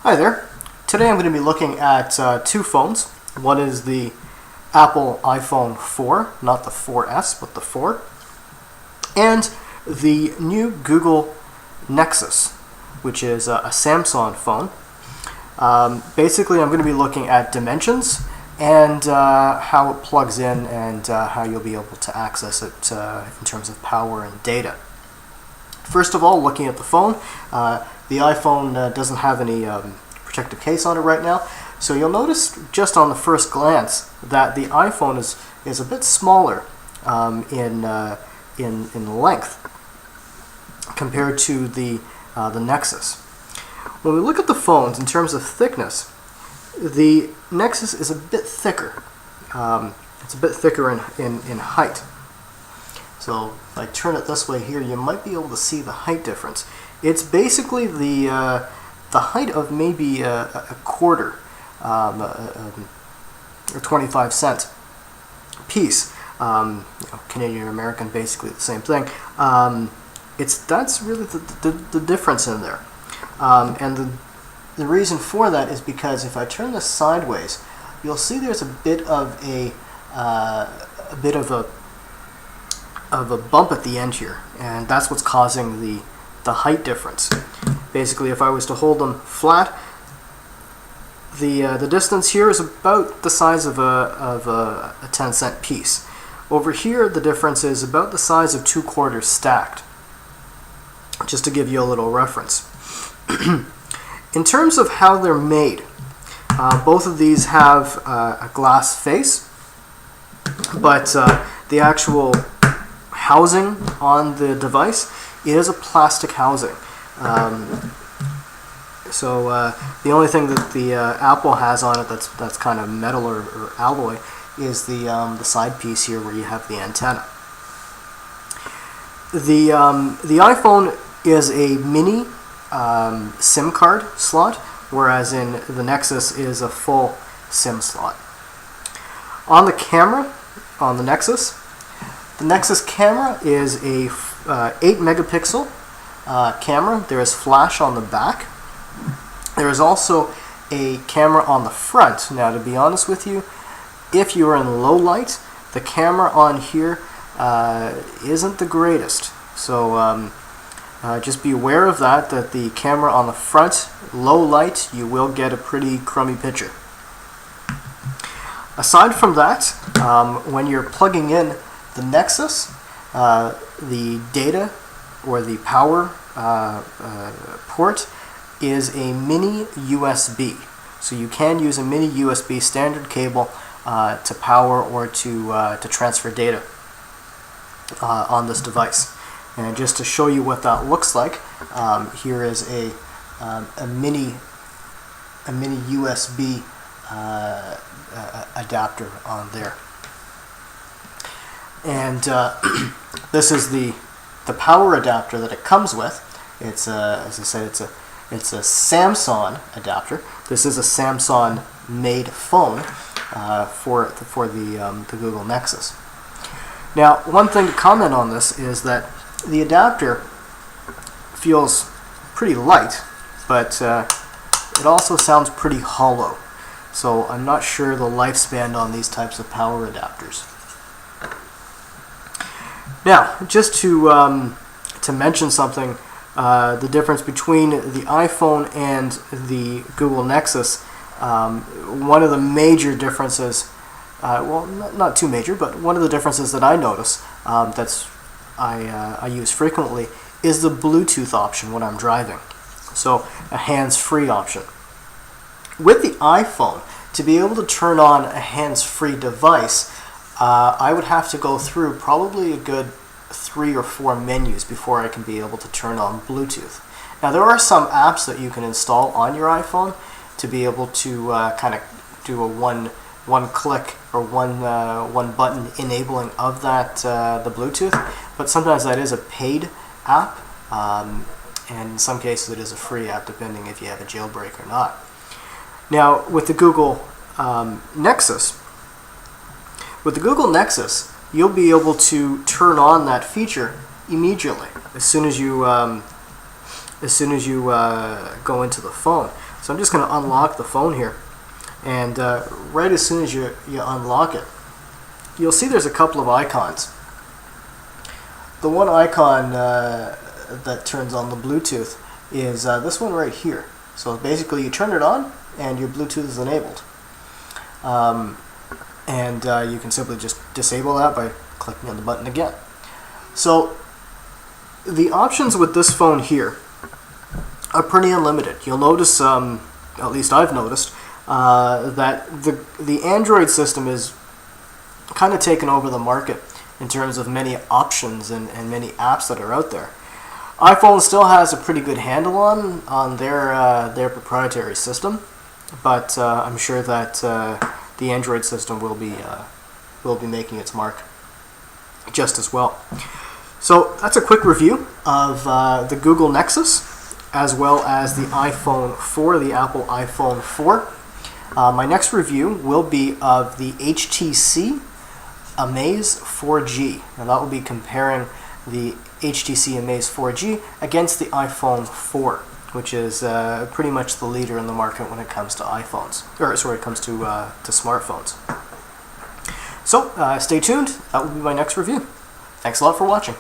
Hi there. Today I'm going to be looking at two phones. One is the Apple iPhone 4, not the 4S, but the 4, and the new Google Nexus, which is a Samsung phone. Basically, I'm going to be looking at dimensions and how it plugs in and how you'll be able to access it in terms of power and data. First of all, looking at the phone, the iPhone doesn't have any protective case on it right now, so you'll notice just on the first glance that the iPhone is a bit smaller in length compared to the Nexus. When we look at the phones in terms of thickness, the Nexus is a bit thicker. It's a bit thicker in height. So if I turn it this way here, you might be able to see the height difference. It's basically the height of maybe a quarter or 25 cent piece. Canadian or American, basically the same thing. That's really the difference in there. And the reason for that is because if I turn this sideways, you'll see there's a bit of a bump at the end here, and that's what's causing the height difference. Basically, if I was to hold them flat, the distance here is about the size of a 10-cent piece. Over here, the difference is about the size of 2 quarters stacked, just to give you a little reference. In terms of how they're made, both of these have a glass face, but the actual housing on the device is a plastic housing. So the only thing that the Apple has on it that's kind of metal or alloy is the side piece here where you have the antenna. The iPhone is a mini SIM card slot, whereas in the Nexus is a full SIM slot. On the camera, on the Nexus camera is a 8 megapixel camera. There is flash on the back. There is also a camera on the front. Now, to be honest with you, if you are in low light, the camera on here isn't the greatest. So just be aware of that the camera on the front, low light, you will get a pretty crummy picture. Aside from that, when you're plugging in the Nexus, the data or the power port is a mini USB. So you can use a mini USB standard cable to power or to transfer data on this device. And just to show you what that looks like, here is a mini USB adapter on there. And this is the power adapter that it comes with. It's as I said, it's a Samsung adapter. This is a Samsung made phone for the Google Nexus. Now, one thing to comment on this is that the adapter feels pretty light, but it also sounds pretty hollow. So I'm not sure the lifespan on these types of power adapters. Now, just to mention something, the difference between the iPhone and the Google Nexus, one of the major differences, well, not too major, but one of the differences that I notice I use frequently is the Bluetooth option when I'm driving. So a hands-free option. With the iPhone, to be able to turn on a hands-free device, I would have to go through probably a good 3 or 4 menus before I can be able to turn on Bluetooth. Now, there are some apps that you can install on your iPhone to be able to kind of do a one click or one button enabling of that the Bluetooth, but sometimes that is a paid app, and in some cases it is a free app depending if you have a jailbreak or not. Now, with the Google Nexus, you'll be able to turn on that feature immediately as soon as you go into the phone. So I'm just going to unlock the phone here. And right as soon as you unlock it, you'll see there's a couple of icons. The one icon that turns on the Bluetooth is this one right here. So basically you turn it on and your Bluetooth is enabled. You can simply just disable that by clicking on the button again. So the options with this phone here are pretty unlimited. You'll notice, at least I've noticed, that the Android system is kind of taken over the market in terms of many options and many apps that are out there. iPhone still has a pretty good handle on their proprietary system, but I'm sure that the Android system will be making its mark just as well. So that's a quick review of the Google Nexus as well as the iPhone 4, the Apple iPhone 4. My next review will be of the HTC Amaze 4G. Now that will be comparing the HTC Amaze 4G against the iPhone 4, which is pretty much the leader in the market when it comes to iPhones, or sorry, it comes to smartphones. So stay tuned. That will be my next review. Thanks a lot for watching.